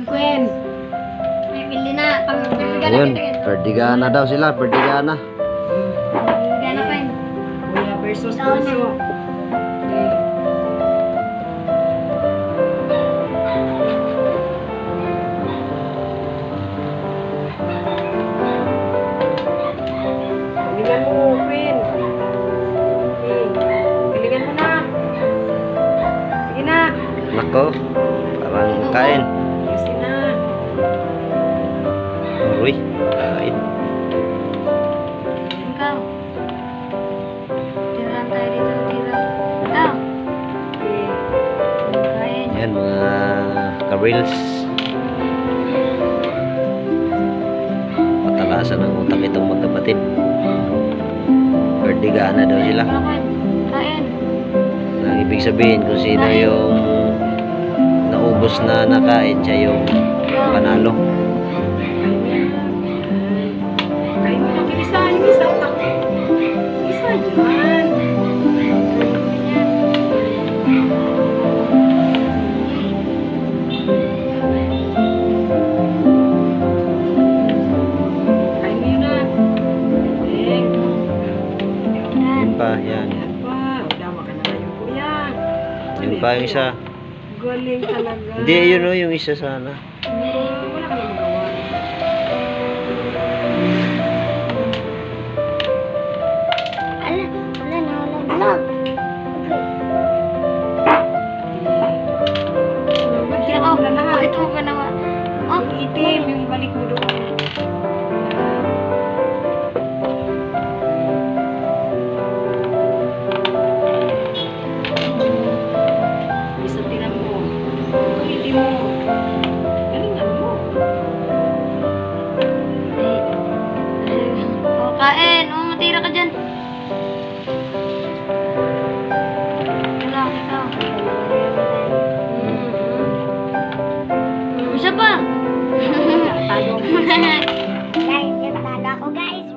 Queen. May pili na. Ayun, perdigana daw sila, perdigana. Gana pa yun. Kuya versus Bunso. Okay. Galingan mo, Queen. Okay. Galingan mo na. Sige na. Nako, parang kain. Sige na. Uy, kain. Ikaw. Tira lang tayo dito. Tira. Ikaw. Okay. Kain. Yan mga ka-reels. Patalasan ng utak itong magkapatid. Perdigana daw sila. Kain. Ang ibig sabihin kung sino yung naubos na nakain, siya yung panalo. Kain mo lang isa. Yung isa. Isa dyan. Kain mo yun na. Galing. Yun pa, yan. Yan pa. Dama ka na ngayon, kuya. Yun pa yung isa. Galing talaga. Hindi, yun o, yung isa sana. Wala ka na magawa. Wala na. Vlog. Bagyan mo na lahat. Ito ka naman. Oh, Yung itim, yung ibalik mo doon. Isa tinan mo. Yung itim mo. Galingan mo. Oh, kain. Oh, matira ka dyan. Wala, ikaw. Isa pa. Tayo. Guys, yung talaga ako, guys.